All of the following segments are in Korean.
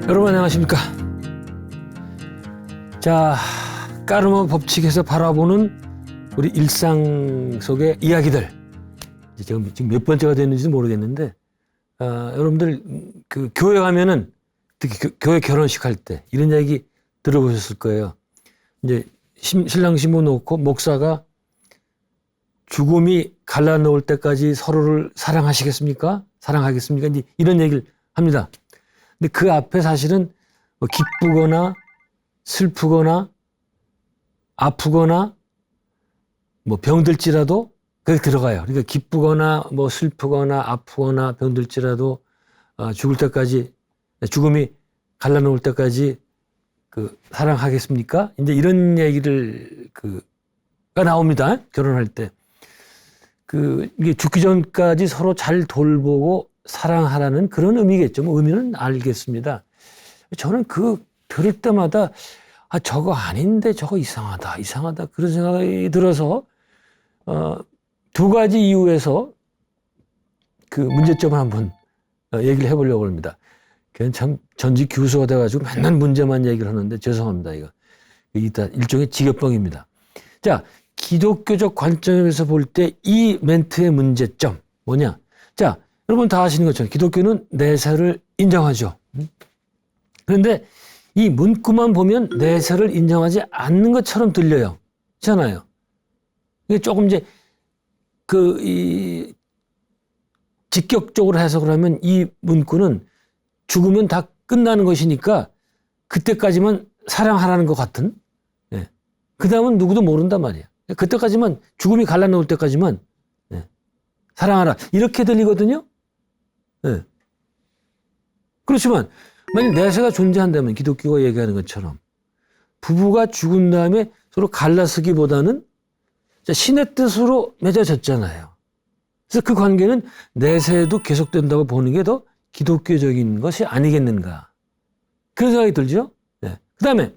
여러분 안녕하십니까? 자, 까르마 법칙에서 바라보는 우리 일상 속의 이야기들. 지금 몇 번째가 됐는지도 모르겠는데, 여러분들 그 교회 가면은 특히 교회 결혼식 할 때 이런 이야기 들어보셨을 거예요. 이제 신랑 신부 놓고 목사가 죽음이 갈라놓을 때까지 서로를 사랑하시겠습니까? 사랑하겠습니까? 이제 이런 얘기를 합니다. 근데 그 앞에 사실은 뭐 기쁘거나 슬프거나 아프거나 뭐 병들지라도 그게 들어가요. 그러니까 기쁘거나 뭐 슬프거나 아프거나 병들지라도 죽을 때까지, 죽음이 갈라놓을 때까지 그 사랑하겠습니까? 이제 이런 얘기를 가 나옵니다. 결혼할 때. 이게 죽기 전까지 서로 잘 돌보고 사랑하라는 그런 의미겠죠. 뭐 의미는 알겠습니다. 저는 들을 때마다 저거 아닌데 저거 이상하다 그런 생각이 들어서 두 가지 이유에서 그 문제점을 한번 얘기를 해보려고 합니다. 그냥 참 전직 교수가 돼가지고 맨날 문제만 얘기를 하는데 죄송합니다. 이거 일종의 직업병입니다. 자, 기독교적 관점에서 볼 때 이 멘트의 문제점 뭐냐? 자, 여러분 다 아시는 것처럼 기독교는 내세를 인정하죠. 그런데 이 문구만 보면 내세를 인정하지 않는 것처럼 들려요. 그렇잖아요. 이게 조금 이제 직격적으로 해석을 하면 이 문구는 죽으면 다 끝나는 것이니까 그때까지만 사랑하라는 것 같은. 예. 그 다음은 누구도 모른단 말이에요. 그때까지만 죽음이 갈라놓을 때까지만 사랑하라 이렇게 들리거든요. 네. 그렇지만 만약 내세가 존재한다면 기독교가 얘기하는 것처럼 부부가 죽은 다음에 서로 갈라서기보다는 신의 뜻으로 맺어졌잖아요. 그래서 그 관계는 내세도 계속된다고 보는 게 더 기독교적인 것이 아니겠는가. 그런 생각이 들죠. 네. 그 다음에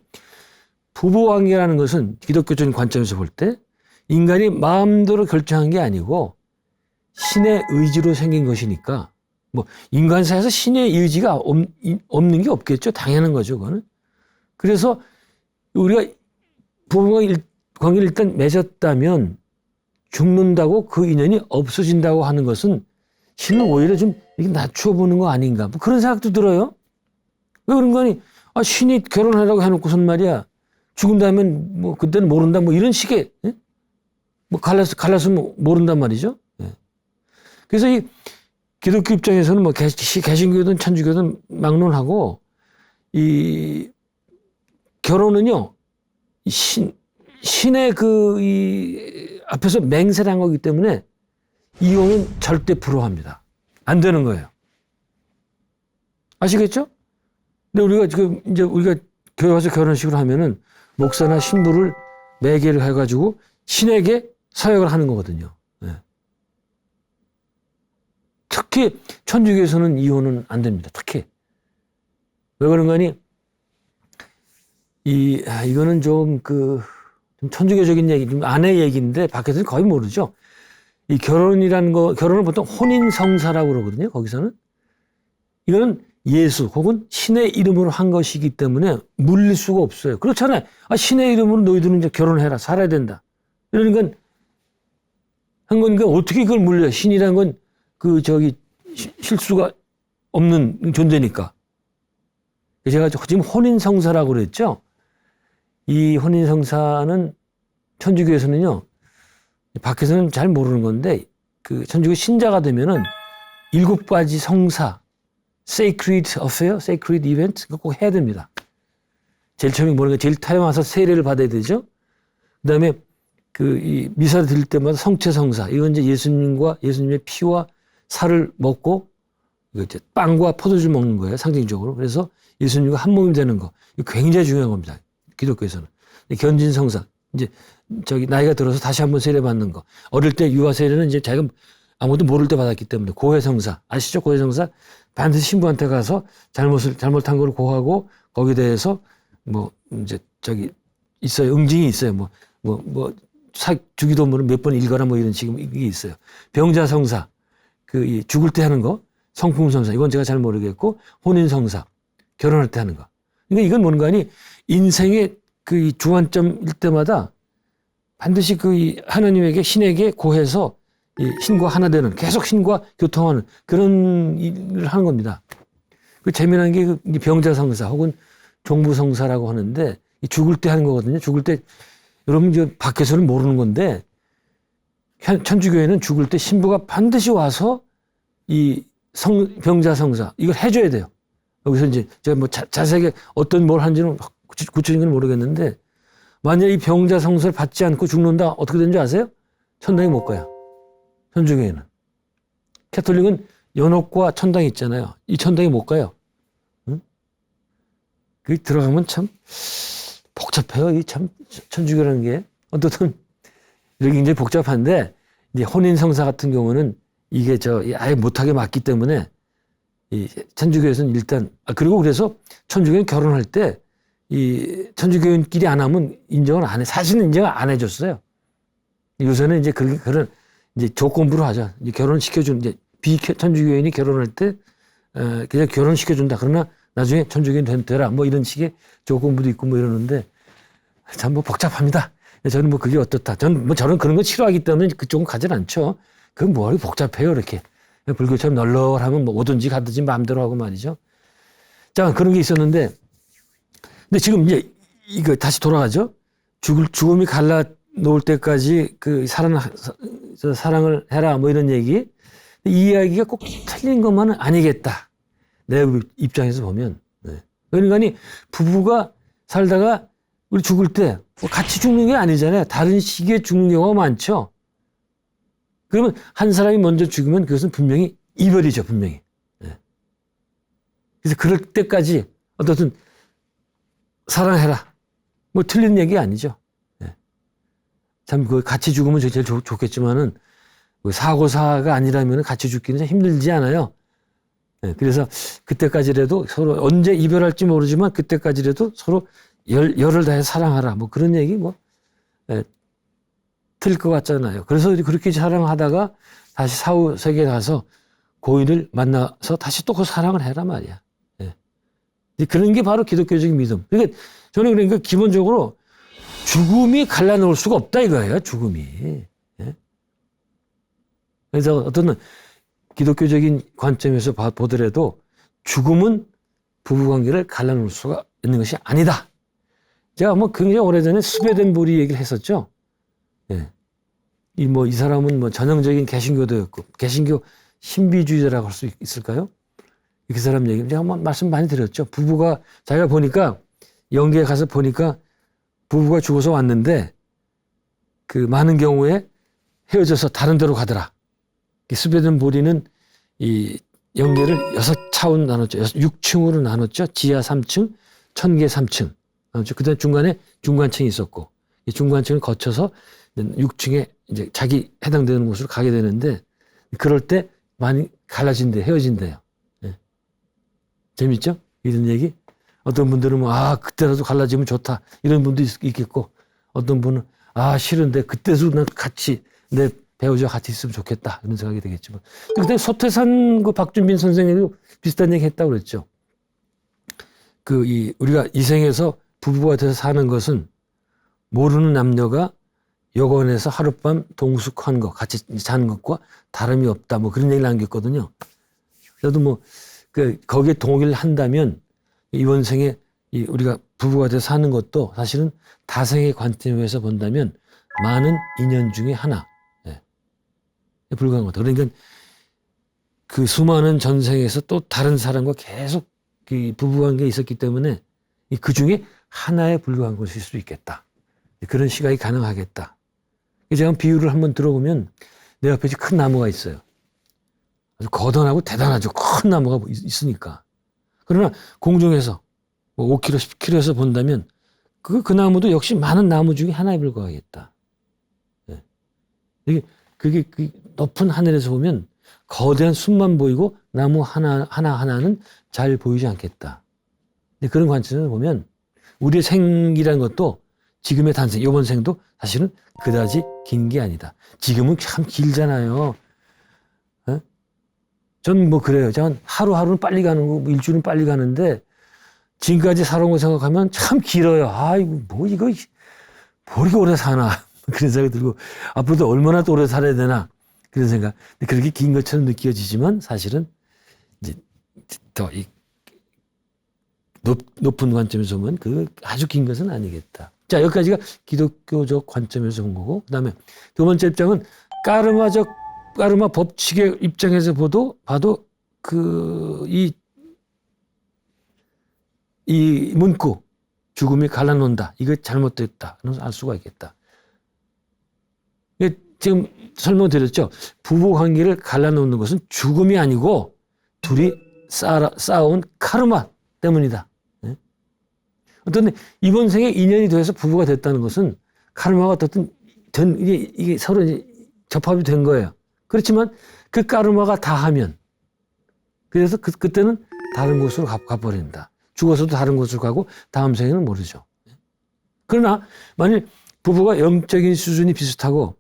부부관계라는 것은 기독교적인 관점에서 볼 때 인간이 마음대로 결정한 게 아니고 신의 의지로 생긴 것이니까 뭐 인간사에서 신의 의지가 없는 게 없겠죠. 당연한 거죠. 그거는. 그래서 우리가 부부관계를 일단 맺었다면 죽는다고 그 인연이 없어진다고 하는 것은 신은 오히려 좀 낮추어 보는 거 아닌가. 뭐 그런 생각도 들어요. 왜 그런 거니? 신이 결혼하라고 해놓고선 말이야. 죽은다면 뭐 그때는 모른다 뭐 이런 식의 뭐 갈랐으면 모른단 말이죠. 예. 그래서 이 기독교 입장에서는 뭐 개신교든 천주교든 막론하고 이 결혼은요 신의 이 앞에서 맹세를 한 거기 때문에 이혼은 절대 불허합니다. 안 되는 거예요. 아시겠죠? 근데 우리가 지금 이제 우리가 교회 와서 결혼식을 하면은 목사나 신부를 매개를 해가지고 신에게 사역을 하는 거거든요. 네. 특히 천주교에서는 이혼은 안 됩니다. 특히 왜 그런 거니? 이거는 좀 천주교적인 얘기, 좀 아내 얘기인데 밖에서는 거의 모르죠. 이 결혼이라는 결혼을 보통 혼인성사라고 그러거든요. 거기서는 이거는 예수 혹은 신의 이름으로 한 것이기 때문에 물릴 수가 없어요. 그렇잖아요. 신의 이름으로 너희들은 이제 결혼해라, 살아야 된다. 이러는 건 한 거니까 어떻게 그걸 물려요? 신이란 건 실수가 없는 존재니까. 제가 지금 혼인성사라고 그랬죠. 이 혼인성사는 천주교에서는요, 밖에서는 잘 모르는 건데, 천주교 신자가 되면은 7가지 성사, sacred affair, sacred event, 꼭 해야 됩니다. 제일 처음에 모르는 게 제일 타임 와서 세례를 받아야 되죠. 그 다음에 이 미사를 드릴 때마다 성체성사, 이건 이제 예수님의 피와 살을 먹고, 이제 빵과 포도주 먹는 거예요, 상징적으로. 그래서 예수님과 한 몸이 되는 거. 이거 굉장히 중요한 겁니다. 기독교에서는. 견진성사, 이제 나이가 들어서 다시 한번 세례 받는 거. 어릴 때 유아 세례는 이제 자기가 아무도 모를 때 받았기 때문에 고해성사. 아시죠? 고해성사. 반드시 신부한테 가서 잘못한 걸 고하고 거기에 대해서 있어요. 응징이 있어요. 주기도문을 몇 번 읽어라 뭐 이런 식의 이게 있어요. 병자성사. 죽을 때 하는 거. 성품성사. 이건 제가 잘 모르겠고 혼인성사. 결혼할 때 하는 거. 그러니까 이건 뭔가 하니 인생의 그 중환점일 때마다 반드시 그 하나님에게 신에게 고해서 이 신과 하나 되는 계속 신과 교통하는 그런 일을 하는 겁니다. 그 재미난 게 병자성사 혹은 종부성사라고 하는데 죽을 때 하는 거거든요. 죽을 때 여러분 저 밖에서는 모르는 건데 천주교회는 죽을 때 신부가 반드시 와서 이 병자성사 이걸 해줘야 돼요. 여기서 이제 제가 뭐 자세하게 어떤 뭘 하는지는 구체적인 건 모르겠는데 만약에 이 병자성사를 받지 않고 죽는다 어떻게 되는지 아세요? 천당에 못 가요. 천주교회는. 캐톨릭은 연옥과 천당이 있잖아요. 이 천당에 못 가요. 응? 그 들어가면 참 복잡해요. 이 참 천주교라는 게 어떻든 이렇게 굉장히 복잡한데 이제 혼인성사 같은 경우는 이게 아예 못하게 막기 때문에 이 천주교에서는 일단 그리고 그래서 천주교는 결혼할 때 이 천주교인끼리 안 하면 인정을 안 해. 사실은 인정을 안 해줬어요. 요새는 이제 그런 이제 조건부로 하죠. 이제 결혼시켜주는 이제 비천주교인이 결혼할 때 그냥 결혼시켜준다. 그러나 나중에 천주교인 되라. 뭐 이런 식의 조건부도 있고 뭐 이러는데 참 뭐 복잡합니다. 저는 뭐 그게 어떻다. 저는 그런 거 싫어하기 때문에 그쪽은 가진 않죠. 그건 뭐하러 복잡해요, 이렇게. 불교처럼 널널하면 뭐 오든지 가든지 마음대로 하고 말이죠. 자, 그런 게 있었는데, 근데 지금 이제 이거 다시 돌아가죠. 죽음이 갈라 놓을 때까지 그 사랑을 해라 뭐 이런 얘기. 이 이야기가 꼭 틀린 것만은 아니겠다. 내 입장에서 보면. 네. 그러니까 부부가 살다가 우리 죽을 때 같이 죽는 게 아니잖아요. 다른 시기에 죽는 경우가 많죠. 그러면 한 사람이 먼저 죽으면 그것은 분명히 이별이죠, 분명히. 네. 그래서 그럴 때까지 어떻든 사랑해라. 뭐 틀린 얘기 아니죠. 네. 참 그 같이 죽으면 제일 좋겠지만은 사고사가 아니라면 같이 죽기는 참 힘들지 않아요. 네. 그래서 그때까지라도 서로 언제 이별할지 모르지만 그때까지라도 서로 열을 다해 사랑하라. 뭐 그런 얘기 뭐 네. 틀릴 것 같잖아요. 그래서 그렇게 사랑하다가 다시 사후 세계에 가서 고인을 만나서 다시 또 그 사랑을 해라 말이야. 예. 그런 게 바로 기독교적인 믿음. 그러니까 저는 그러니까 기본적으로 죽음이 갈라놓을 수가 없다 이거예요. 죽음이. 예. 그래서 어떤 기독교적인 관점에서 보더라도 죽음은 부부관계를 갈라놓을 수가 있는 것이 아니다. 제가 뭐 굉장히 오래전에 수배된 보리 얘기를 했었죠. 예. 이 사람은 뭐 전형적인 개신교도였고, 개신교 신비주의자라고 할 수 있을까요? 그 사람 얘기, 제가 한번 말씀 많이 드렸죠. 부부가, 자기가 보니까, 영계에 가서 보니까 부부가 죽어서 왔는데, 그 많은 경우에 헤어져서 다른 데로 가더라. 수배된 보리는 이 영계를 6차원 나눴죠. 6층으로 나눴죠. 지하 3층, 천계 3층. 나눴죠. 그 다음에 중간에 중간층이 있었고, 이 중간층을 거쳐서 6층에 이제 자기 해당되는 곳으로 가게 되는데 그럴 때 많이 갈라진대, 헤어진대요. 네. 재밌죠? 이런 얘기? 어떤 분들은 그때라도 갈라지면 좋다. 이런 분도 있겠고 어떤 분은 싫은데 그때도 난 같이 내 배우자와 같이 있으면 좋겠다. 이런 생각이 되겠지만. 그때 소태산 그 박준빈 선생님도 비슷한 얘기 했다고 그랬죠. 우리가 이 생에서 부부가 돼서 사는 것은 모르는 남녀가 여관에서 하룻밤 동숙한 것, 같이 자는 것과 다름이 없다. 뭐 그런 얘기를 남겼거든요. 그래도 거기에 동의를 한다면 이번 생에 우리가 부부가 돼서 사는 것도 사실은 다생의 관점에서 본다면 많은 인연 중에 하나. 예. 불과한 거다. 그러니까 그 수많은 전생에서 또 다른 사람과 계속 그 부부관계에 있었기 때문에 그 중에 하나에 불과한 것일 수 있겠다. 그런 시각이 가능하겠다. 제가 비유를 한번 들어보면 내 앞에 큰 나무가 있어요. 아주 거대하고 대단하죠. 큰 나무가 있으니까. 그러나 공중에서 5km, 10km에서 본다면 그 나무도 역시 많은 나무 중에 하나에 불과하겠다. 네. 그게 높은 하늘에서 보면 거대한 숲만 보이고 나무 하나하나는 잘 보이지 않겠다. 근데 그런 관점에서 보면 우리의 생이라는 것도 지금의 탄생, 이번 생도 사실은 그다지 긴 게 아니다. 지금은 참 길잖아요. 전 그래요. 저는 하루하루는 빨리 가는 거고 일주일은 빨리 가는데 지금까지 살아온 거 생각하면 참 길어요. 아이고, 뭐 이거 이렇게 오래 사나. 그런 생각이 들고, 앞으로도 얼마나 또 오래 살아야 되나. 그런 생각. 그렇게 긴 것처럼 느껴지지만 사실은 이제 더 높은 관점에서 보면 그 아주 긴 것은 아니겠다. 자, 여기까지가 기독교적 관점에서 본 거고, 그 다음에 두 번째 입장은 까르마 법칙의 입장에서 봐도 이 문구, 죽음이 갈라놓는다. 이거 잘못됐다는 알 수가 있겠다. 지금 설명드렸죠. 부부 관계를 갈라놓는 것은 죽음이 아니고 둘이 쌓아온 카르마 때문이다. 어떤 이번 생에 인연이 돼서 부부가 됐다는 것은 카르마가 어떻든 이게 서로 이제 접합이 된 거예요. 그렇지만 그 카르마가 다하면 그래서 그때는 다른 곳으로 가버린다. 죽어서도 다른 곳으로 가고 다음 생에는 모르죠. 그러나 만일 부부가 영적인 수준이 비슷하고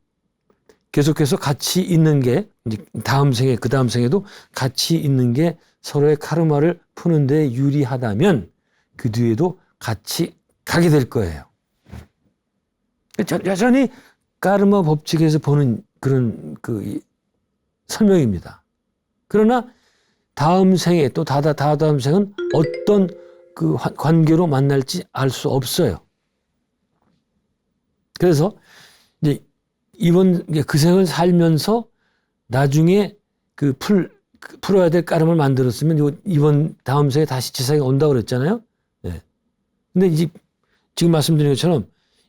계속해서 같이 있는 게 이제 다음 생에 그 다음 생에도 같이 있는 게 서로의 카르마를 푸는 데 유리하다면 그 뒤에도 같이 가게 될 거예요. 여전히 카르마 법칙에서 보는 그런 설명입니다. 그러나 다음 생에 또 다다음 생은 어떤 그 관계로 만날지 알 수 없어요. 그래서 이제 그 생을 살면서 나중에 풀어야 될 까름을 만들었으면 이번 다음 생에 다시 지상에 온다고 그랬잖아요. 네. 근데 이제 지금 말씀드린 것처럼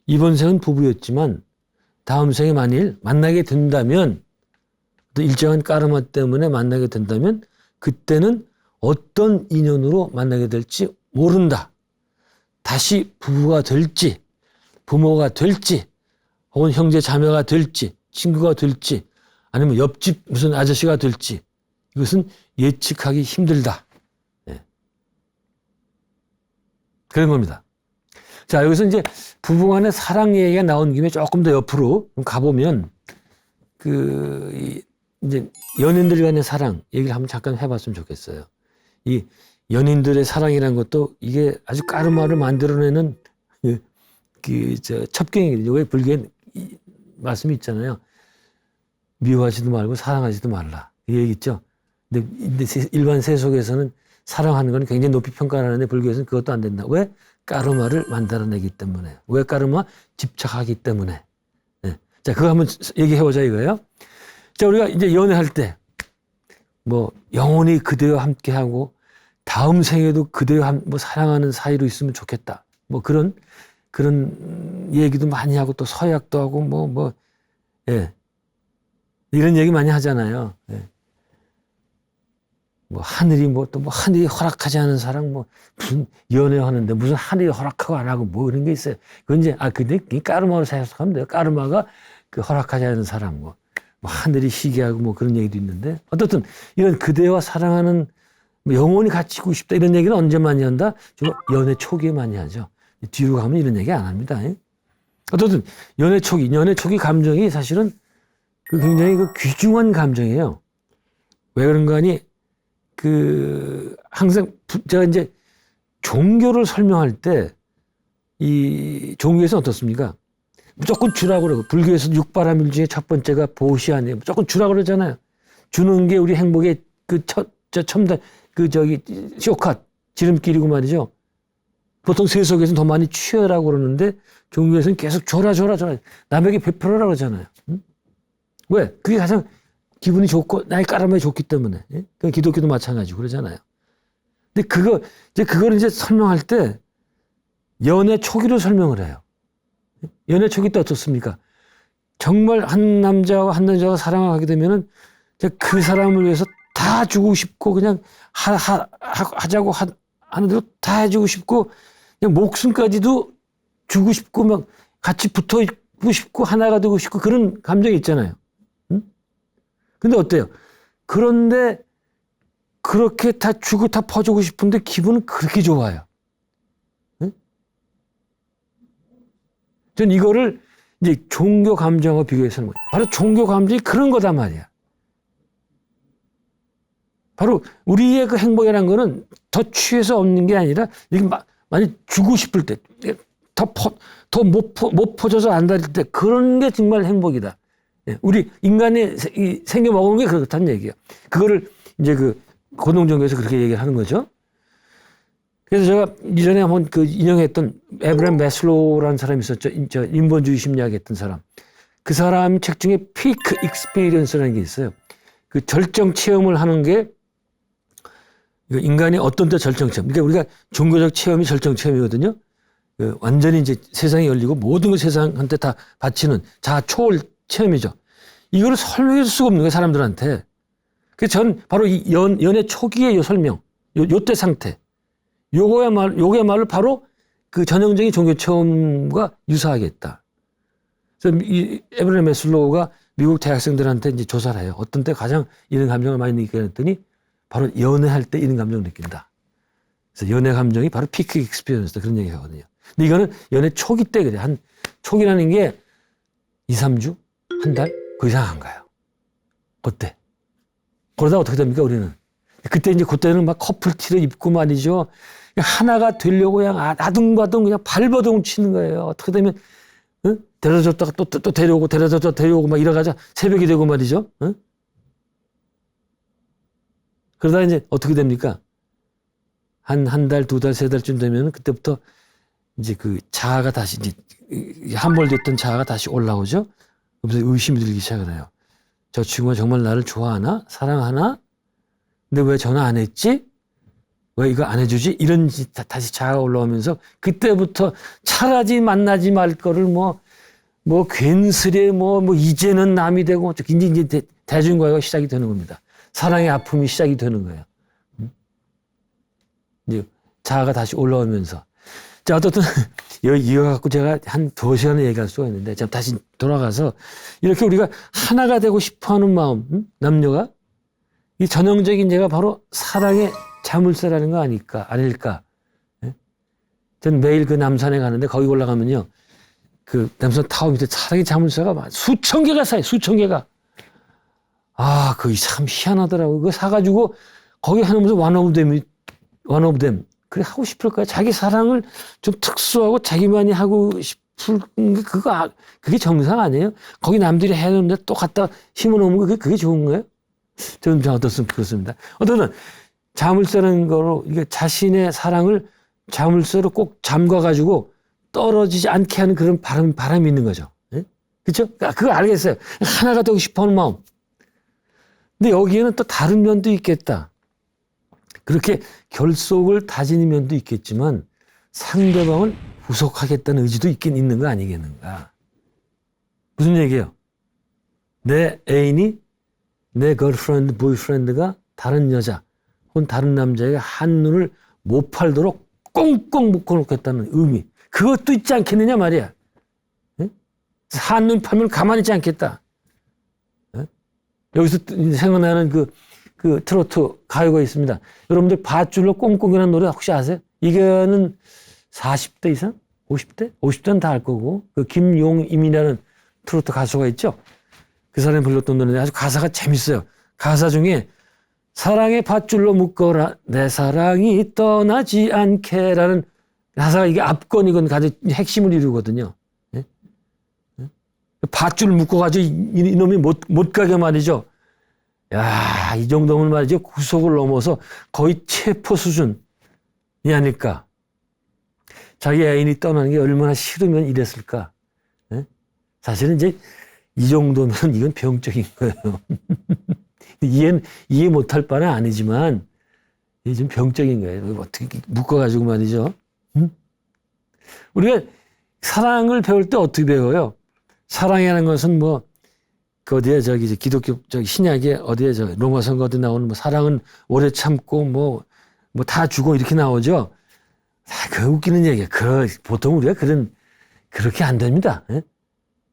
이번 생은 부부였지만 다음 생에 만일 만나게 된다면 또 일정한 까르마 때문에 만나게 된다면 그때는 어떤 인연으로 만나게 될지 모른다. 다시 부부가 될지 부모가 될지 혹은 형제 자매가 될지 친구가 될지 아니면 옆집 무슨 아저씨가 될지 이것은 예측하기 힘들다. 네. 그런 겁니다. 자, 여기서 이제 부부간의 사랑 얘기가 나온 김에 조금 더 옆으로 가보면 이제 연인들 간의 사랑 얘기를 한번 잠깐 해봤으면 좋겠어요. 이 연인들의 사랑이라는 것도 이게 아주 까르마를 만들어내는 첩경이거든요. 왜 불교에 말씀이 있잖아요. 미워하지도 말고 사랑하지도 말라. 이 얘기 있죠. 근데 일반 세속에서는 사랑하는 건 굉장히 높이 평가하는데 불교에서는 그것도 안 된다. 왜? 까르마를 만들어내기 때문에. 왜 까르마? 집착하기 때문에. 네. 자, 그거 한번 얘기해보자 이거예요. 자, 우리가 이제 연애할 때, 영원히 그대와 함께하고, 다음 생에도 그대와 사랑하는 사이로 있으면 좋겠다. 그런 얘기도 많이 하고, 또 서약도 하고, 예. 이런 얘기 많이 하잖아요. 예. 하늘이 허락하지 않은 사랑, 무슨 연애하는데 무슨 하늘이 허락하고 안 하고 이런 게 있어요. 그건 이제, 근데 까르마로 생각하면 돼요. 까르마가 허락하지 않은 사랑, 하늘이 희귀하고 그런 얘기도 있는데, 어떻든 이런 그대와 사랑하는 영원히 같이 있고 싶다 이런 얘기는 언제 많이 한다? 주로 연애 초기에 많이 하죠. 뒤로 가면 이런 얘기 안 합니다. 어떻든 연애 초기 감정이 사실은 굉장히 귀중한 감정이에요. 왜 그런가 하니 항상 제가 이제 종교를 설명할 때 이 종교에서는 어떻습니까? 무조건 주라고 그러고, 불교에서 육바라밀 중에 첫 번째가 보시 아니에요. 무조건 주라고 그러잖아요. 주는 게 우리 행복의 첨단, 쇼컷, 지름길이고 말이죠. 보통 세속에서는 더 많이 취하라고 그러는데, 종교에서는 계속 줘라. 남에게 베풀어라 그러잖아요. 응? 왜? 그게 가장 기분이 좋고, 나의 까르마에 좋기 때문에. 예? 기독교도 마찬가지고 그러잖아요. 근데 그걸 이제 설명할 때, 연애 초기로 설명을 해요. 연애 초기 때 어떻습니까? 정말 한 남자와 한 여자가 사랑을 하게 되면은 그 사람을 위해서 다 주고 싶고 그냥 하자고 하는 대로 다 해주고 싶고 그냥 목숨까지도 주고 싶고 막 같이 붙어 있고 싶고 하나가 되고 싶고 그런 감정이 있잖아요. 응? 근데 어때요? 그런데 그렇게 다 주고 다 퍼주고 싶은데 기분은 그렇게 좋아요. 전 이거를 이제 종교 감정과 비교해서는 바로 종교 감정이 그런 거단 말이야. 바로 우리의 그 행복이라는 거는 더 취해서 얻는 게 아니라 이게 많이 주고 싶을 때, 더 못 퍼져서 안 다닐 때 그런 게 정말 행복이다. 예, 우리 인간이 생겨 먹은 게 그렇다는 얘기예요. 그거를 이제 그 고등종교에서 그렇게 얘기를 하는 거죠. 그래서 제가 이전에 한번 그 인용했던 에브라임 매슬로우라는 사람이 있었죠. 저 인본주의 심리학 했던 사람. 그 사람 책 중에 피크 익스피리언스라는 게 있어요. 그 절정 체험을 하는 게 인간이 어떤 때 절정 체험. 그러니까 우리가 종교적 체험이 절정 체험이거든요. 그 완전히 이제 세상이 열리고 모든 걸 세상한테 다 바치는 자아 초월 체험이죠. 이거를 설명할 수가 없는 거예요, 사람들한테. 그래서 전 바로 이 연애 초기의 요 설명, 요때 상태. 요거야말로 바로 그 전형적인 종교 체험과 유사하겠다. 그래서 이 에브라임 매슬로우가 미국 대학생들한테 이제 조사를 해요. 어떤 때 가장 이런 감정을 많이 느끼게 했더니 바로 연애할 때 이런 감정을 느낀다. 그래서 연애 감정이 바로 피크 익스피리언스다. 그런 얘기 하거든요. 근데 이거는 연애 초기 때 그래. 초기라는 게 2, 3주? 한 달? 그 이상 안 가요. 그때. 그러다 어떻게 됩니까, 우리는? 그때 이제 그때는 막 커플티를 입고 말이죠. 하나가 되려고 그냥 아둥바둥 그냥 발버둥 치는 거예요. 어떻게 되면, 응? 데려줬다가 또 데려오고, 데려줬다가 데려오고 막 이래가지고 새벽이 되고 말이죠. 응? 그러다 이제 어떻게 됩니까? 한 달, 2달, 3달쯤 되면 그때부터 이제 그 자아가 다시 이제 함몰됐던 자아가 다시 올라오죠. 그래서 의심이 들기 시작을 해요. 저 친구가 정말 나를 좋아하나? 사랑하나? 근데 왜 전화 안 했지? 왜 이거 안 해주지? 이런 다시 자아가 올라오면서 그때부터 차라리 만나지 말 거를 괜스레 이제는 남이 되고 이제 대중과가 시작이 되는 겁니다. 사랑의 아픔이 시작이 되는 거예요. 이제 자아가 다시 올라오면서. 자, 어떻든 이거 갖고 제가 한 2시간을 얘기할 수가 있는데, 자, 다시 돌아가서 이렇게 우리가 하나가 되고 싶어 하는 마음, 남녀가 이 전형적인 제가 바로 사랑의 자물쇠라는 거 아닐까. 예? 전 매일 그 남산에 가는데 거기 올라가면요. 그 남산 타워 밑에 사랑의 자물쇠가 수천 개가 쌓여, 수천 개가. 아, 그게 참 희한하더라고요. 그거 사가지고 거기 하면서 one of them. 그래 하고 싶을까요? 자기 사랑을 좀 특수하고 자기만이 하고 싶을 그게 정상 아니에요? 거기 남들이 해놓는데 또 갖다 심어놓으면 그게 좋은 거예요? 저는 어떻습니까? 그렇습니다. 어쨌든 자물쇠라는 거로 이게 자신의 사랑을 자물쇠로 꼭 잠가가지고 떨어지지 않게 하는 그런 바람이 있는 거죠. 예? 그렇죠? 그거 알겠어요. 하나가 되고 싶어하는 마음. 근데 여기에는 또 다른 면도 있겠다. 그렇게 결속을 다지는 면도 있겠지만 상대방을 후속하겠다는 의지도 있긴 있는 거 아니겠는가. 무슨 얘기예요? 내 애인이 내 걸프렌드, 보이프렌드가 다른 여자 혹은 다른 남자에게 한눈을 못 팔도록 꽁꽁 묶어놓겠다는 의미. 그것도 있지 않겠느냐 말이야. 예? 한눈 팔면 가만히 있지 않겠다. 예? 여기서 생각나는 그 트로트 가요가 있습니다. 여러분들 밧줄로 꽁꽁이라는 노래 혹시 아세요? 이거는 40대 이상? 50대? 50대는 다 알 거고. 그 김용임이라는 트로트 가수가 있죠. 그 사람이 불렀던 노래인데 아주 가사가 재밌어요. 가사 중에 사랑의 밧줄로 묶어라 내 사랑이 떠나지 않게라는 가사가 이게 압권이건 가장 핵심을 이루거든요. 예? 밧줄을 묶어가지고 이놈이 못 가게 말이죠. 야, 이 정도면 말이죠. 구속을 넘어서 거의 체포 수준이 아닐까. 자기 애인이 떠나는 게 얼마나 싫으면 이랬을까. 네? 사실은 이제 이 정도면 이건 병적인 거예요. 이해 못할 바는 아니지만 이게 좀 병적인 거예요. 어떻게 묶어가지고 말이죠. 응? 우리가 사랑을 배울 때 어떻게 배워요? 사랑이라는 것은 그 어디에 기독교 신약에 어디에 로마서 어디 나오는 사랑은 오래 참고 다 주고 이렇게 나오죠. 그 웃기는 얘기야. 보통 우리가 그렇게 안 됩니다. 예?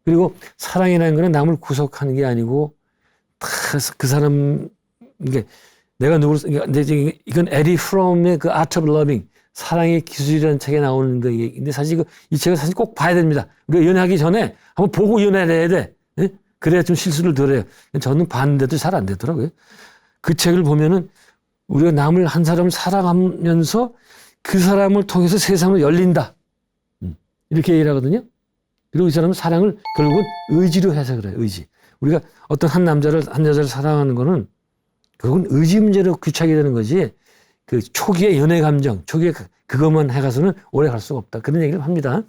그리고 사랑이라는 거는 남을 구속하는 게 아니고 그 사람 내가 이건 에리 프롬의 그 Art of Loving 사랑의 기술이라는 책에 나오는 거예요. 근데 사실 이 책을 사실 꼭 봐야 됩니다. 우리가 연애하기 전에 한번 보고 연애를 해야 돼. 그래야 좀 실수를 덜 해요. 저는 봤는데도 잘 안 되더라고요. 그 책을 보면은 우리가 남을 한 사람을 사랑하면서 그 사람을 통해서 세상을 열린다. 이렇게 얘기를 하거든요. 그리고 이 사람은 사랑을 결국은 의지로 해석을 해요. 의지. 우리가 어떤 한 남자를 한 여자를 사랑하는 거는 그건 의지 문제로 귀착이 되는 거지. 그 초기의 연애 감정, 초기에 그것만 해가서는 오래 갈 수가 없다. 그런 얘기를 합니다.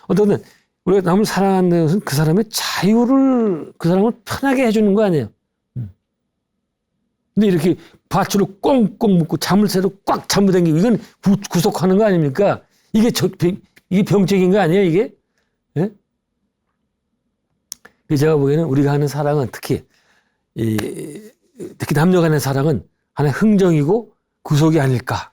어떤 우리가 남을 사랑하는 것은 그 사람의 자유를 그 사람을 편하게 해주는 거 아니에요. 근데 이렇게 밧줄을 꽁꽁 묶고 자물쇠로 꽉 잠무당기고 이건 구속하는 거 아닙니까? 이게 이게 병적인 거 아니에요, 이게? 예? 제가 보기에는 우리가 하는 사랑은 특히 남녀 간의 사랑은 하나의 흥정이고 구속이 아닐까.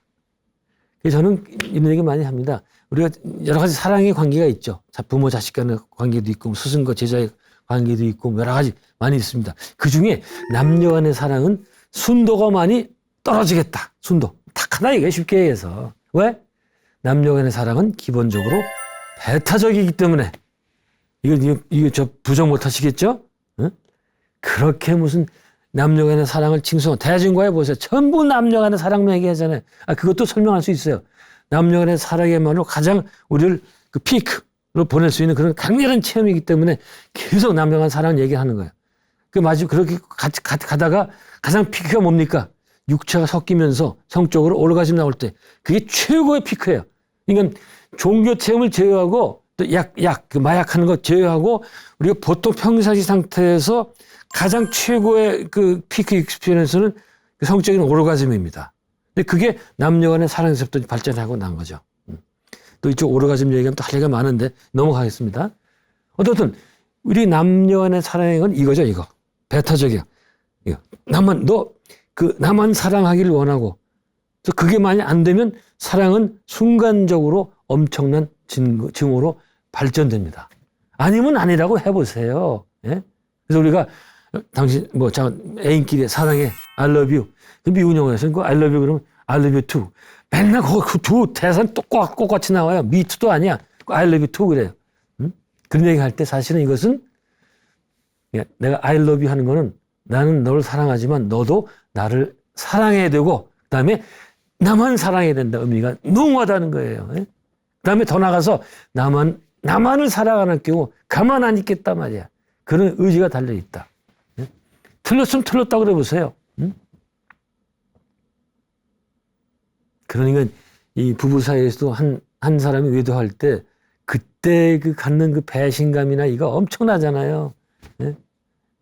그래서 저는 이런 얘기 많이 합니다. 우리가 여러 가지 사랑의 관계가 있죠. 부모 자식 간의 관계도 있고 스승과 제자의 관계도 있고 여러 가지 많이 있습니다. 그중에 남녀 간의 사랑은 순도가 많이 떨어지겠다. 순도. 딱 하나 얘기해 쉽게 얘기해서. 왜? 남녀 간의 사랑은 기본적으로 배타적이기 때문에. 이거 저 부정 못 하시겠죠? 응? 그렇게 무슨 남녀 간의 사랑을 칭송한 대중과에 보세요. 전부 남녀 간의 사랑만 얘기하잖아요. 그것도 설명할 수 있어요. 남녀 간의 사랑이야말로 가장 우리를 그 피크로 보낼 수 있는 그런 강렬한 체험이기 때문에 계속 남녀 간 사랑 얘기하는 거예요. 마치 그렇게 가다가 가장 피크가 뭡니까? 육체가 섞이면서 성적으로 오르가즘 나올 때 그게 최고의 피크예요. 그러니까 종교 체험을 제외하고 또 그 마약하는 거 제외하고 우리가 보통 평상시 상태에서 가장 최고의 그 피크 익스피리언스는 성적인 오르가즘입니다. 근데 그게 남녀 간의 사랑에서부터 발전하고 난 거죠. 또 이쪽 오르가즘 얘기하면 또 할 얘기가 많은데 넘어가겠습니다. 어떻든 우리 남녀 간의 사랑의 건 이거죠, 이거. 배타적이야. 나만 사랑하기를 원하고, 그게 만약 안 되면 사랑은 순간적으로 엄청난 증오로 발전됩니다. 아니면 아니라고 해보세요. 예? 그래서 우리가 당신 애인끼리 사랑해, I love you. 미국 영화에서는 그 I love you 그러면 I love you too. 맨날 그 두 대사는 똑같이 나와요. me too도 아니야. I love you too 그래요. 그런 얘기 할 때 사실은 이것은 내가 I love you 하는 거는 나는 너를 사랑하지만 너도 나를 사랑해야 되고 그다음에 나만 사랑해야 된다 의미가 농후하다는 거예요. 예? 그다음에 더 나가서 나만을 사랑하는 경우 가만 안 있겠단 말이야. 그런 의지가 달려있다. 예? 틀렸으면 틀렸다고 그래 보세요. 그러니까 이 부부 사이에서도 한 사람이 외도할 때 그때 그 갖는 그 배신감이나 이거 엄청나잖아요. 예?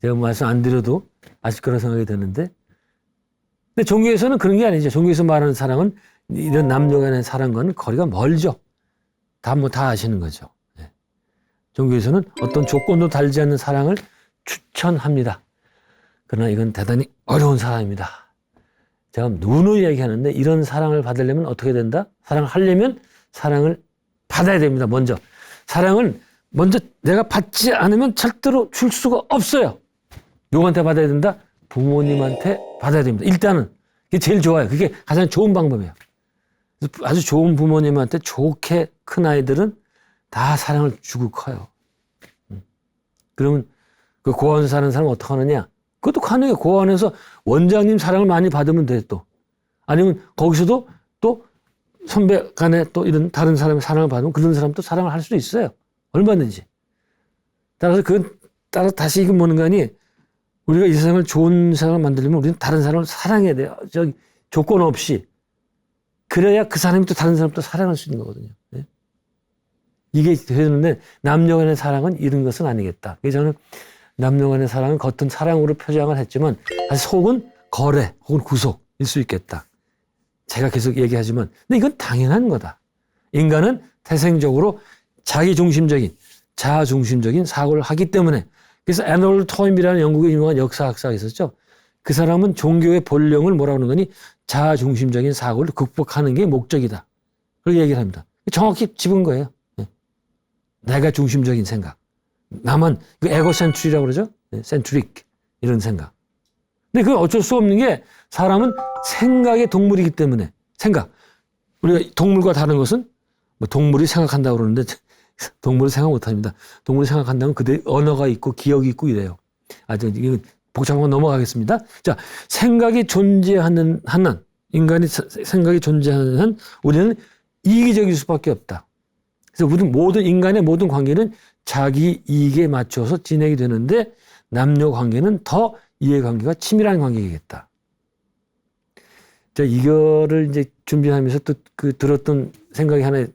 제가 말씀 안 드려도 아실 거라 생각이 드는데. 근데 종교에서는 그런 게 아니죠. 종교에서 말하는 사랑은 이런 남녀 간의 사랑과는 거리가 멀죠. 다 아시는 거죠. 예. 종교에서는 어떤 조건도 달지 않는 사랑을 추천합니다. 그러나 이건 대단히 어려운 사랑입니다. 제가 누누이 얘기하는데 이런 사랑을 받으려면 어떻게 된다? 사랑을 하려면 사랑을 받아야 됩니다. 먼저. 사랑을 먼저 내가 받지 않으면 절대로 줄 수가 없어요. 누구한테 받아야 된다? 부모님한테 받아야 됩니다. 일단은. 그게 제일 좋아요. 그게 가장 좋은 방법이에요. 아주 좋은 부모님한테 좋게 큰 아이들은 다 사랑을 주고 커요. 그러면 그 고아원 사는 사람은 어떻게 하느냐? 그것도 가능해요. 고아원에서 원장님 사랑을 많이 받으면 돼, 또. 아니면 거기서도 또 선배 간에 또 이런 다른 사람의 사랑을 받으면 그런 사람도 사랑을 할 수 있어요. 얼마든지. 따라서 다시 이건 뭐는 거니? 우리가 이 세상을 좋은 세상을 만들려면 우리는 다른 사람을 사랑해야 돼요. 조건 없이. 그래야 그 사람이 또 다른 사람을 또 사랑할 수 있는 거거든요. 네? 이게 되는데 남녀 간의 사랑은 이런 것은 아니겠다. 그래서 저는 남녀 간의 사랑은 겉은 사랑으로 표장을 했지만 사실 속은 거래 혹은 구속일 수 있겠다. 제가 계속 얘기하지만 근데 이건 당연한 거다. 인간은 태생적으로 자기중심적인 자아중심적인 사고를 하기 때문에 그래서 애놀 토임이라는 영국의 유명한 역사학자가 있었죠. 그 사람은 종교의 본령을 뭐라고 하는 거니 자아중심적인 사고를 극복하는 게 목적이다. 그렇게 얘기를 합니다. 정확히 집은 거예요. 내가 중심적인 생각. 나만 그 에고센트리라고 그러죠. 센트릭 이런 생각. 근데 그건 어쩔 수 없는 게 사람은 생각의 동물이기 때문에 생각. 우리가 동물과 다른 것은 동물이 생각한다고 그러는데 동물은 생각 못합니다. 동물이 생각한다면 그들 언어가 있고 기억이 있고 이래요. 이건 복잡한 건 넘어가겠습니다. 자, 생각이 존재하는 인간의 생각이 존재하는 한 우리는 이기적일 수밖에 없다. 그래서 모든 인간의 모든 관계는 자기 이익에 맞춰서 진행이 되는데 남녀 관계는 더 이해관계가 치밀한 관계이겠다. 자, 이거를 이제 준비하면서 또 들었던 생각이 하나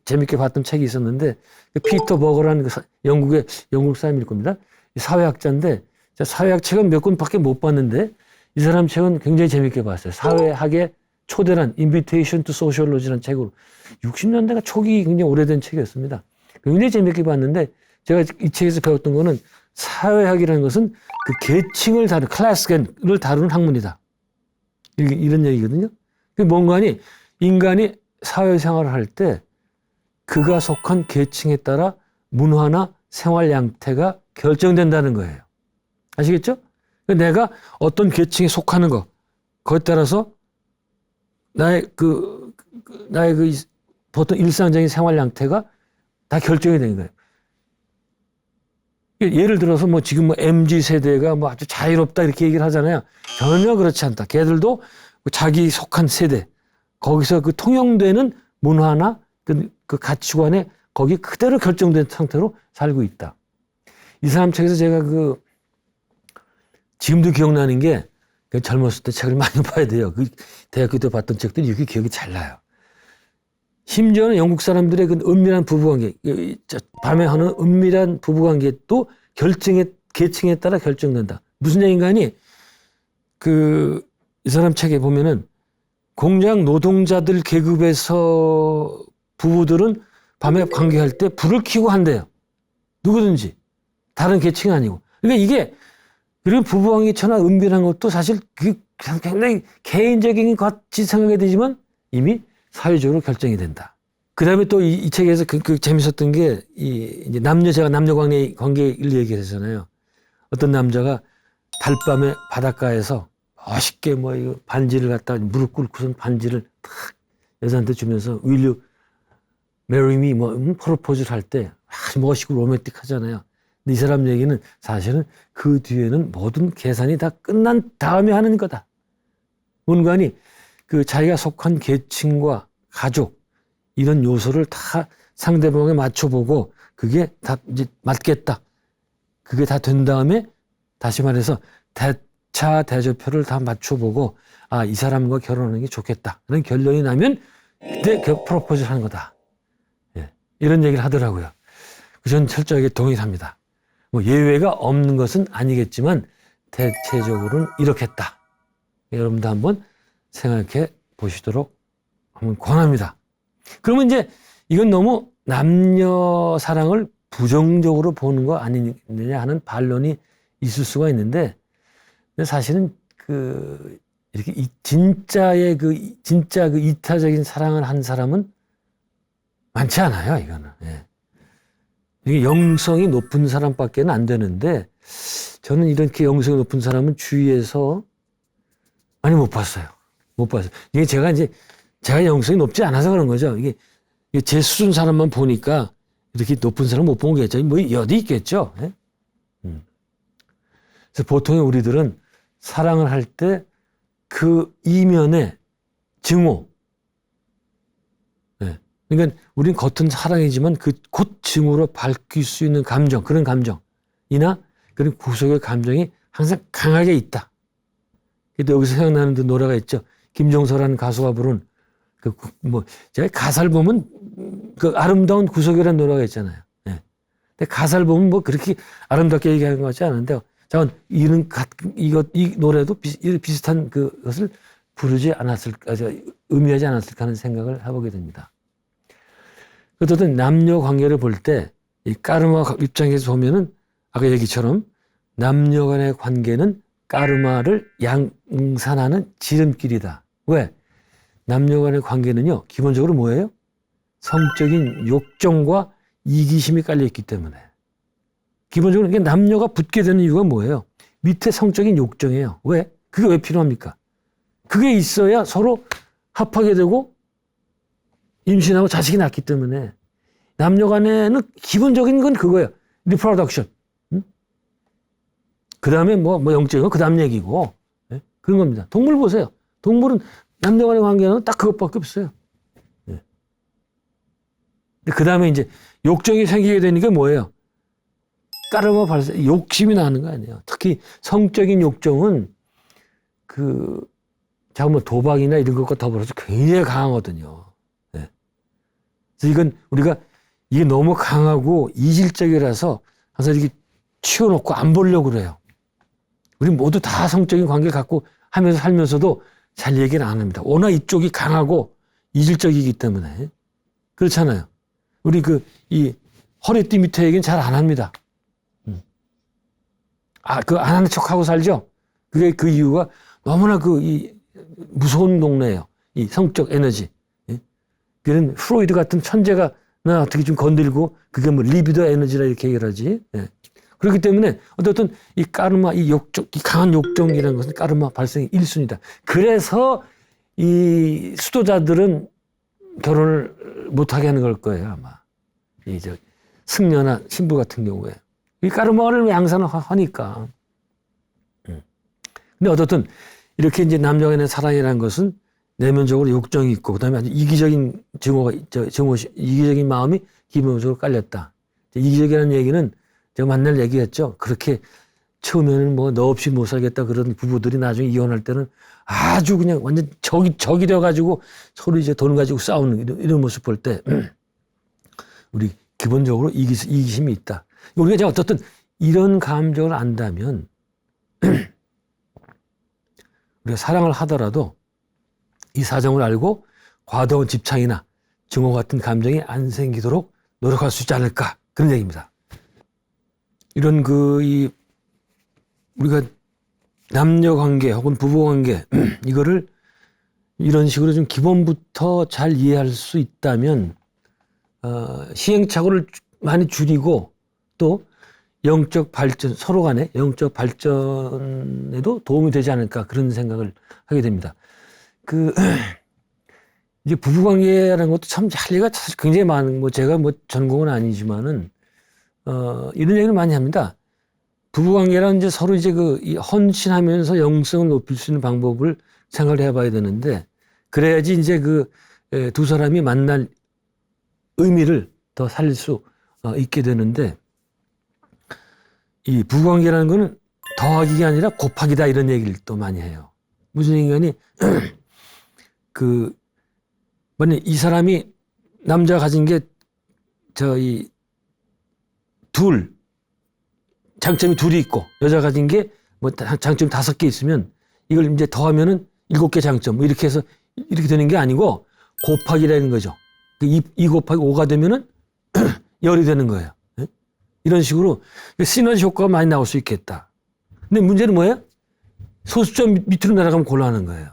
재밌게 봤던 책이 있었는데 피터 버거라는 영국 사람일 겁니다. 사회학자인데 사회학 책은 몇 권밖에 못 봤는데 이 사람 책은 굉장히 재밌게 봤어요. 사회학의 초대란 Invitation to Sociology라는 책으로 60년대가 초기 굉장히 오래된 책이었습니다. 굉장히 재밌게 봤는데 제가 이 책에서 배웠던 거는 사회학이라는 것은 그 계층을 다루는 클래스를 다루는 학문이다. 이런 얘기거든요. 뭔가니 인간이 사회생활을 할 때 그가 속한 계층에 따라 문화나 생활 양태가 결정된다는 거예요. 아시겠죠? 내가 어떤 계층에 속하는 거, 그것에 따라서 나의 보통 일상적인 생활 양태가 다 결정이 되는 거예요. 예를 들어서 지금 MZ 세대가 아주 자유롭다 이렇게 얘기를 하잖아요. 전혀 그렇지 않다. 걔들도 자기 속한 세대, 거기서 통용되는 문화나 그 가치관에 거기 그대로 결정된 상태로 살고 있다. 이 사람 책에서 제가 지금도 기억나는 게 젊었을 때 책을 많이 봐야 돼요. 대학교 때 봤던 책들이 이렇게 기억이 잘 나요. 심지어는 영국 사람들의 은밀한 부부관계, 밤에 하는 은밀한 부부관계도 계층에 따라 결정된다. 무슨 얘기인가니? 이 사람 책에 보면은 공장 노동자들 계급에서 부부들은 밤에 관계할 때 불을 켜고 한대요. 누구든지. 다른 계층이 아니고. 그러니까 이게 이런 부부관계처나 은밀한 것도 사실 굉장히 개인적인 같이 생각이 되지만 이미 사회적으로 결정이 된다. 그 다음에 또 이 책에서 재밌었던 게, 이제 제가 남녀 관계를 얘기했잖아요. 어떤 남자가 달밤에 바닷가에서 멋있게 이거 반지를 갖다 무릎 꿇고선 반지를 탁 여자한테 주면서 Will you marry me? 프로포즈를 할 때 아주 멋있고 로맨틱하잖아요. 근데 이 사람 얘기는 사실은 그 뒤에는 모든 계산이 다 끝난 다음에 하는 거다. 뭔가니 자기가 속한 계층과 가족 이런 요소를 다 상대방에 맞춰보고 그게 다 이제 맞겠다. 그게 다 된 다음에 다시 말해서 대차 대조표를 다 맞춰보고 이 사람과 결혼하는 게 좋겠다. 그런 결론이 나면 그때 프로포즈를 하는 거다. 예, 이런 얘기를 하더라고요. 저는 철저하게 동의합니다. 예외가 없는 것은 아니겠지만 대체적으로는 이렇겠다. 여러분도 한번 생각해 보시도록 한번 권합니다. 그러면 이제 이건 너무 남녀 사랑을 부정적으로 보는 거 아니느냐 하는 반론이 있을 수가 있는데 사실은 이렇게 진짜의 진짜 이타적인 사랑을 한 사람은 많지 않아요, 이거는. 예. 이게 영성이 높은 사람밖에는 안 되는데 저는 이렇게 영성이 높은 사람은 주위에서 많이 못 봤어요. 못 봤어요. 이게 제가 영성이 높지 않아서 그런 거죠. 이게 제 수준 사람만 보니까 이렇게 높은 사람 못 본 거겠죠. 어디 있겠죠. 예? 그래서 보통의 우리들은 사랑을 할 때 그 이면에 증오. 예. 그러니까 우리는 겉은 사랑이지만 곧 증오로 밝힐 수 있는 감정, 그런 감정이나 그런 구속의 감정이 항상 강하게 있다. 그래도 여기서 생각나는 노래가 있죠. 김종서라는 가수가 부른 제가 가사를 보면 아름다운 구속이라는 노래가 있잖아요. 예. 근데 가사를 보면 그렇게 아름답게 얘기하는 것 같지 않은데, 이 노래도 비슷한 그것을 부르지 않았을까, 의미하지 않았을까 하는 생각을 해보게 됩니다. 어쨌든 남녀 관계를 볼 때, 이 까르마 입장에서 보면은, 아까 얘기처럼 남녀 간의 관계는 까르마를 양산하는 지름길이다. 왜? 남녀 간의 관계는요, 기본적으로 뭐예요? 성적인 욕정과 이기심이 깔려있기 때문에. 기본적으로 남녀가 붙게 되는 이유가 뭐예요? 밑에 성적인 욕정이에요. 왜? 그게 왜 필요합니까? 그게 있어야 서로 합하게 되고 임신하고 자식이 낳기 때문에. 남녀 간에는 기본적인 건 그거예요. 리프로덕션. 그 다음에 영적인 건 그 다음 얘기고. 네? 그런 겁니다. 동물 보세요. 동물은 남녀 간의 관계는 딱 그것밖에 없어요. 네. 그 다음에 이제 욕정이 생기게 되니까 뭐예요? 까르마 발생, 욕심이 나는 거 아니에요. 특히 성적인 욕정은 자꾸 뭐 도박이나 이런 것과 더불어서 굉장히 강하거든요. 네. 그래서 이건 우리가 이게 너무 강하고 이질적이라서 항상 이렇게 치워놓고 안 보려고 그래요. 우리 모두 다 성적인 관계를 갖고 하면서 살면서도 잘 얘기는 안 합니다. 워낙 이쪽이 강하고 이질적이기 때문에. 그렇잖아요. 우리 이 허리띠 밑에 얘기는 잘 안 합니다. 안 하는 척하고 살죠? 그게 그 이유가 너무나 이 무서운 동네예요. 이 성적 에너지. 예? 그런 프로이드 같은 천재가 나 어떻게 좀 건들고 그게 뭐 리비더 에너지라 이렇게 얘기를 하지. 예. 그렇기 때문에 어떤 이 까르마, 이 욕정, 이 강한 욕정이라는 것은 까르마 발생의 1순위다. 그래서 이 수도자들은 결혼을 못하게 하는 걸 거예요, 아마. 승려나 신부 같은 경우에. 이 까르마를 양산을 하니까. 근데 어떻든 이렇게 이제 남녀 간의 사랑이라는 것은 내면적으로 욕정이 있고, 그 다음에 아주 이기적인 이기적인 마음이 기본적으로 깔렸다. 이기적이라는 얘기는 제가 만날 얘기했죠. 그렇게 처음에는 뭐 너 없이 못 살겠다 그런 부부들이 나중에 이혼할 때는 아주 그냥 완전 적이 되어가지고 서로 이제 돈 가지고 싸우는 이런 모습 볼 때 우리 기본적으로 이기심이 있다. 우리가 이제 어떻든 이런 감정을 안다면 우리가 사랑을 하더라도 이 사정을 알고 과도한 집착이나 증오 같은 감정이 안 생기도록 노력할 수 있지 않을까 그런 얘기입니다. 이런 우리가 남녀 관계 혹은 부부 관계 이거를 이런 식으로 좀 기본부터 잘 이해할 수 있다면 시행착오를 많이 줄이고 또 영적 발전, 서로 간의 영적 발전에도 도움이 되지 않을까 그런 생각을 하게 됩니다. 이제 부부관계라는 것도 참 할 얘기가 사실 굉장히 많은, 제가 전공은 아니지만은, 이런 얘기를 많이 합니다. 부부관계란 이제 서로 이제 이 헌신하면서 영성을 높일 수 있는 방법을 생각을 해봐야 되는데, 그래야지 이제 두 사람이 만날 의미를 더 살릴 수 있게 되는데, 이 부부관계라는 거는 더하기가 아니라 곱하기다 이런 얘기를 또 많이 해요. 무슨 얘기냐니, 만약 이 사람이 남자가 가진 게 장점이 둘이 있고 여자가 가진 게 장점이 5개 있으면 이걸 이제 더하면은 7개 장점 이렇게 해서 이렇게 되는 게 아니고 곱하기라는 거죠. 2 곱하기 5가 되면은 10이 되는 거예요. 이런 식으로 시너지 효과가 많이 나올 수 있겠다. 근데 문제는 뭐예요? 소수점 밑으로 내려가면 곤란한 거예요.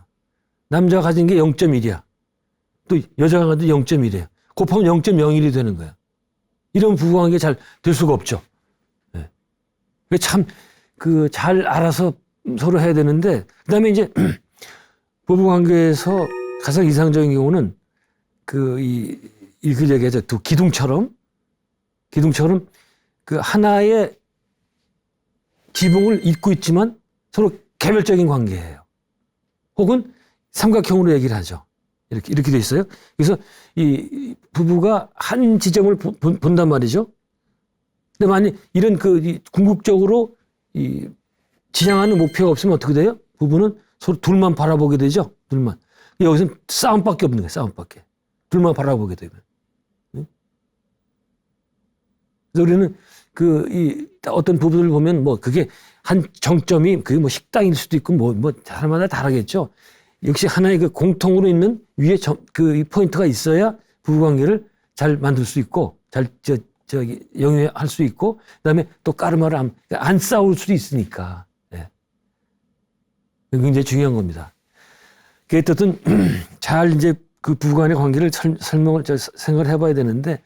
남자가 가진 게 0.1이야. 또 여자가 가진 게 0.1이에요. 곱하면 0.01이 되는 거예요. 이런 부부관계 잘 될 수가 없죠. 네. 참, 잘 알아서 서로 해야 되는데, 그 다음에 이제 부부관계에서 가장 이상적인 경우는 이걸 얘기하죠. 두 기둥처럼 하나의 지붕을 잇고 있지만 서로 개별적인 관계예요. 혹은 삼각형으로 얘기를 하죠. 이렇게 돼 있어요. 그래서 이 부부가 한 지점을 본단 말이죠. 근데 만약 이런 궁극적으로 지향하는 목표가 없으면 어떻게 돼요? 부부는 서로 둘만 바라보게 되죠. 둘만. 여기서는 싸움밖에 없는 거예요. 싸움밖에. 둘만 바라보게 되면. 그래서 우리는 어떤 부부들 보면 그게 한 정점이 그게 식당일 수도 있고 사람마다 다르겠죠. 역시 하나의 공통으로 있는 위에 이 포인트가 있어야 부부관계를 잘 만들 수 있고 잘 영위할 수 있고 그다음에 또 까르마를 안 싸울 수도 있으니까. 네. 굉장히 중요한 겁니다. 어쨌든 잘 이제 부부간의 관계를 생각을 해봐야 되는데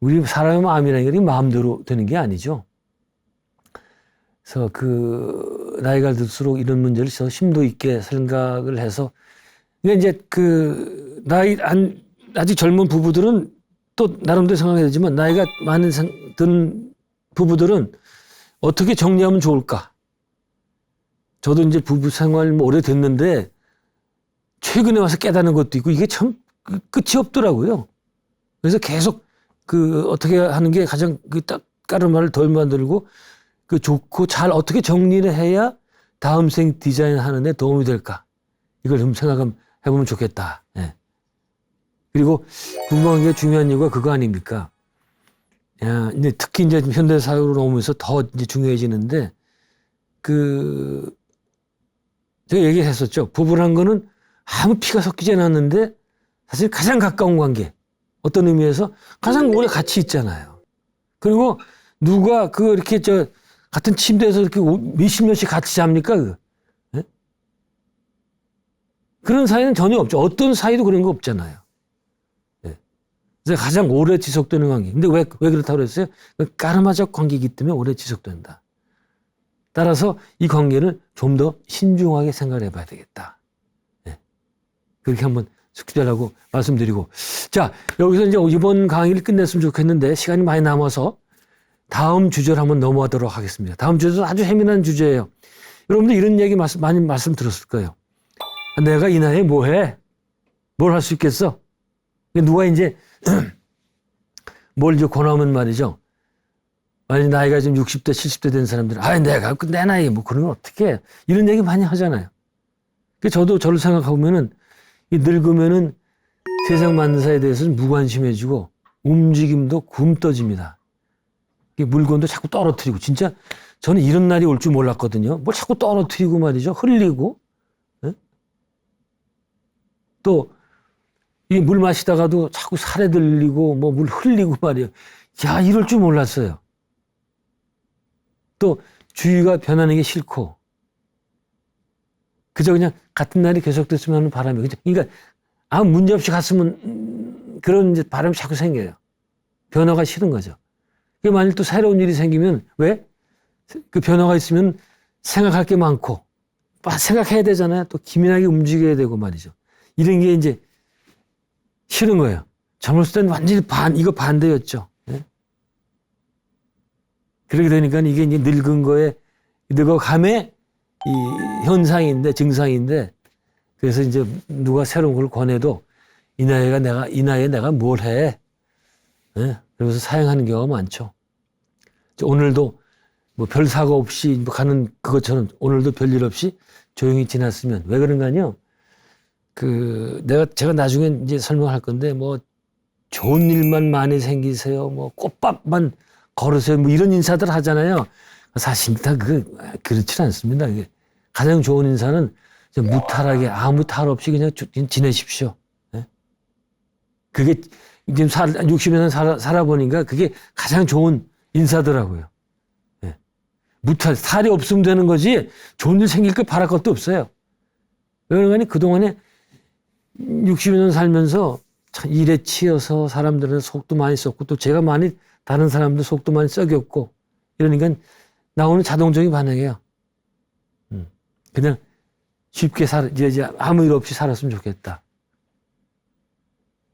우리 사람의 마음이라는 게 마음대로 되는 게 아니죠. 그래서 나이가 들수록 이런 문제를 더 심도 있게 생각을 해서 근데 이제 아직 젊은 부부들은 또 나름대로 생각해야 되지만 나이가 많은 든 부부들은 어떻게 정리하면 좋을까? 저도 이제 부부 생활 오래됐는데 최근에 와서 깨닫는 것도 있고 이게 참 끝이 없더라고요. 그래서 계속 어떻게 하는 게 가장 까르마를 덜 만들고 좋고 잘 어떻게 정리를 해야 다음 생 디자인 하는 데 도움이 될까. 이걸 좀 생각해보면 좋겠다. 예. 그리고 궁금한 게 중요한 이유가 그거 아닙니까? 야, 이제 특히 이제 현대사회로 오면서 더 이제 중요해지는데 제가 얘기했었죠. 부부란 거는 아무 피가 섞이지 않았는데 사실 가장 가까운 관계. 어떤 의미에서 가장 오래 같이 있잖아요. 그리고 누가 이렇게 같은 침대에서 이렇게 몇십 년씩 같이 잡니까? 예? 그런 사이는 전혀 없죠. 어떤 사이도 그런 거 없잖아요. 예. 그래서 가장 오래 지속되는 관계. 근데 왜 그렇다고 그랬어요? 까르마적 관계이기 때문에 오래 지속된다. 따라서 이 관계를 좀 더 신중하게 생각을 해봐야 되겠다. 예. 그렇게 한번 숙지하라고 말씀드리고. 자, 여기서 이제 이번 강의를 끝냈으면 좋겠는데 시간이 많이 남아서 다음 주제로 한번 넘어가도록 하겠습니다. 다음 주제도 아주 예민한 주제예요. 여러분들 이런 얘기 많이 말씀 들었을 거예요. 내가 이 나이에 뭐 해? 뭘 할 수 있겠어? 누가 이제 뭘 이제 권하면 말이죠. 만약 나이가 지금 60대, 70대 된 사람들은 내가 내 나이에 뭐 그런 걸 어떻게 해? 이런 얘기 많이 하잖아요. 저도 저를 생각해보면은 늙으면은 세상 만사에 대해서는 무관심해지고 움직임도 굼떠집니다. 물건도 자꾸 떨어뜨리고 진짜 저는 이런 날이 올 줄 몰랐거든요. 뭘 자꾸 떨어뜨리고 말이죠. 흘리고. 네? 또 이 물 마시다가도 자꾸 살에 들리고 뭐 물 흘리고 말이에요. 야, 이럴 줄 몰랐어요. 또 주위가 변하는 게 싫고 그저 그냥 같은 날이 계속됐으면 하는 바람이. 그러니까 아무 문제 없이 갔으면 그런 이제 바람이 자꾸 생겨요. 변화가 싫은 거죠. 만일 또 새로운 일이 생기면 왜? 그 변화가 있으면 생각할 게 많고 생각해야 되잖아요. 또 기민하게 움직여야 되고 말이죠. 이런 게 이제 싫은 거예요. 젊었을 때는 완전히 이거 반대였죠. 네? 그러게 되니까 이게 이제 늙어감의 이 현상인데, 증상인데, 그래서 이제 누가 새로운 걸 권해도 이 나이에 내가 뭘 해? 네? 그러면서 사양하는 경우가 많죠. 오늘도 뭐 별 사고 없이 가는 그것처럼 오늘도 별일 없이 조용히 지났으면 왜 그런가요? 제가 나중에 이제 설명할 건데 뭐 좋은 일만 많이 생기세요. 뭐 꽃밥만 걸으세요. 뭐 이런 인사들 하잖아요. 사실 다 그렇지 않습니다. 가장 좋은 인사는 무탈하게 아무 탈 없이 그냥 지내십시오. 네? 그게 지금 60년 살아보니까 그게 가장 좋은 인사더라고요. 네. 탈이 없으면 되는 거지 좋은 일 생길 걸 바랄 것도 없어요. 그러니 그동안에 60년 살면서 참 일에 치여서 사람들은 속도 많이 썼고 또 제가 다른 사람들 속도 많이 썩였고 이러니까 나오는 자동적인 반응이에요. 그냥 쉽게 이제 아무 일 없이 살았으면 좋겠다.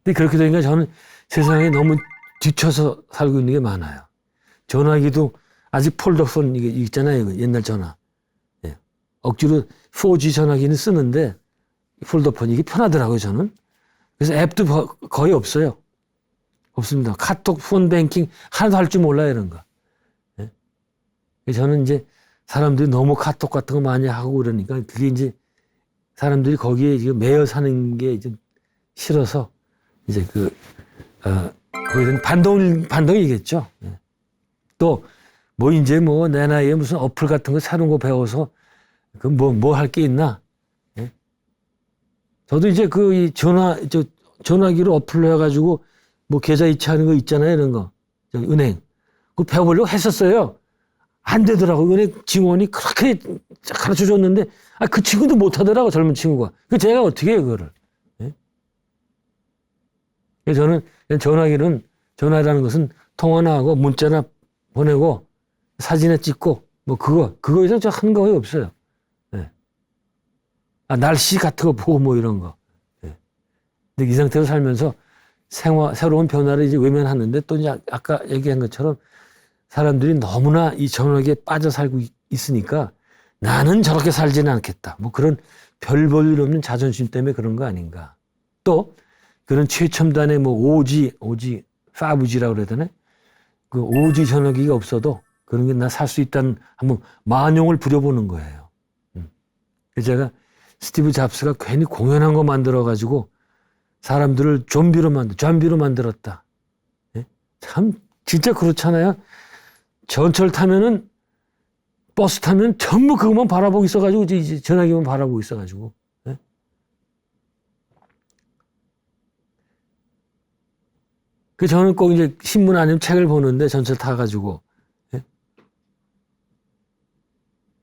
근데 그렇게 되니까 저는 세상에 너무 뒤쳐서 살고 있는 게 많아요. 전화기도 아직 폴더폰 이게 있잖아요. 옛날 전화. 예. 억지로 4G 전화기는 쓰는데 폴더폰 이게 편하더라고요, 저는. 그래서 앱도 거의 없어요. 없습니다. 카톡, 폰뱅킹 하나도 할 줄 몰라요, 이런 거. 예. 저는 이제 사람들이 너무 카톡 같은 거 많이 하고 그러니까 그게 이제 사람들이 거기에 지금 매여 사는 게 이제 싫어서 이제 거기에 대한 반동이겠죠. 예. 또 이제 내 나이에 무슨 어플 같은 거 새로운 거 배워서 뭐 할 게 있나? 예? 저도 이제 이 전화기로 어플로 해가지고 뭐 계좌 이체하는 거 있잖아요, 이런 거. 은행. 그거 배워보려고 했었어요. 안 되더라고. 은행 직원이 그렇게 가르쳐 줬는데, 그 친구도 못 하더라고, 젊은 친구가. 제가 어떻게 해요, 그거를. 예? 그래서 저는 전화라는 것은 통화나 하고 문자나 보내고 사진에 찍고 그거 이상 저 하는 거 거의 없어요. 예. 날씨 같은 거 보고 뭐 이런 거. 예. 근데 이 상태로 살면서 새로운 변화를 이제 외면하는데 또 이제 아까 얘기한 것처럼 사람들이 너무나 이 전화기에 빠져 살고 있으니까 나는 저렇게 살지는 않겠다. 뭐 그런 별 볼 일 없는 자존심 때문에 그런 거 아닌가. 또 그런 최첨단의 뭐 5G, 5G라고 그래야 되나? 그 5G 전화기가 없어도 그런 게 나 살 수 있다는 한번 만용을 부려보는 거예요. 그래서 제가 스티브 잡스가 괜히 공연한 거 만들어가지고 사람들을 좀비로 만들었다. 예? 참 진짜 그렇잖아요. 전철 타면은 버스 타면 전부 그것만 바라보고 있어가지고 이제 전화기만 바라보고 있어가지고. 예? 그 저는 꼭 이제 신문 아니면 책을 보는데 전철 타가지고. 예?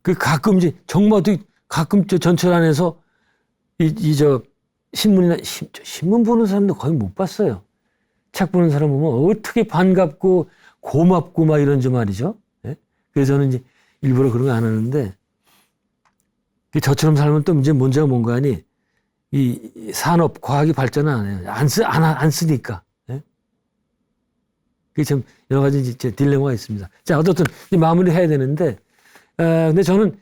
그 가끔 이제 정말 가끔 저 전철 안에서 신문 보는 사람도 거의 못 봤어요. 책 보는 사람 보면 어떻게 반갑고 고맙고 막 이런지 말이죠. 예? 그래서 저는 이제 일부러 그런 거 안 하는데, 저처럼 살면 또 이제 문제가 뭔가 하니, 이 산업, 과학이 발전을 안 해요. 안 쓰니까. 예? 그게 참 여러 가지 이제 딜레마가 있습니다. 자, 어쨌든 이제 마무리 해야 되는데, 근데 저는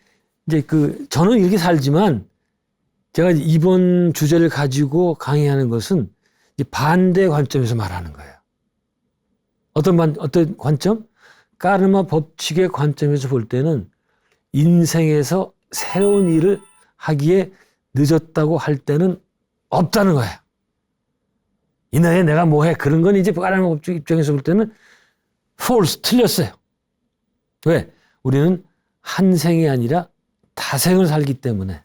이제 저는 이렇게 살지만, 제가 이번 주제를 가지고 강의하는 것은 이제 반대 관점에서 말하는 거예요. 어떤 관점? 까르마 법칙의 관점에서 볼 때는 인생에서 새로운 일을 하기에 늦었다고 할 때는 없다는 거예요. 이 나이에 내가 뭐 해? 그런 건 이제 까르마 법칙 입장에서 볼 때는 false, 틀렸어요. 왜? 우리는 한 생이 아니라 다생을 살기 때문에.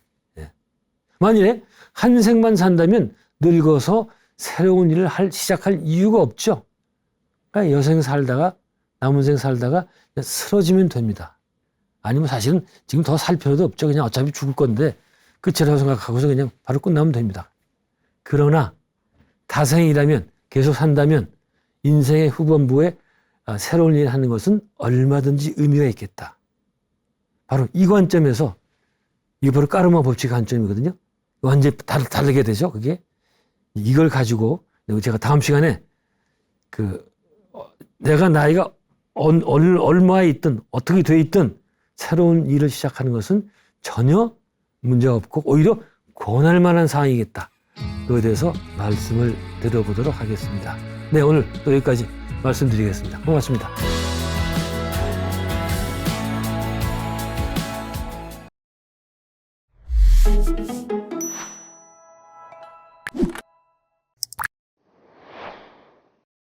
만일에 한 생만 산다면 늙어서 새로운 일을 시작할 이유가 없죠. 그러니까 여생 살다가 남은 생 살다가 그냥 쓰러지면 됩니다. 아니면 사실은 지금 더 살 필요도 없죠. 그냥 어차피 죽을 건데 끝이라고 생각하고서 그냥 바로 끝나면 됩니다. 그러나 다생이라면 계속 산다면 인생의 후반부에 새로운 일을 하는 것은 얼마든지 의미가 있겠다. 바로 이 관점에서 이게 바로 까르마 법칙 관점이거든요. 완전히 다르게 되죠. 그게 이걸 가지고 제가 다음 시간에 내가 나이가 얼마에 있든 어떻게 돼 있든 새로운 일을 시작하는 것은 전혀 문제가 없고 오히려 권할 만한 사항이겠다. 그거에 대해서 말씀을 드려보도록 하겠습니다. 네, 오늘 또 여기까지 말씀드리겠습니다. 고맙습니다.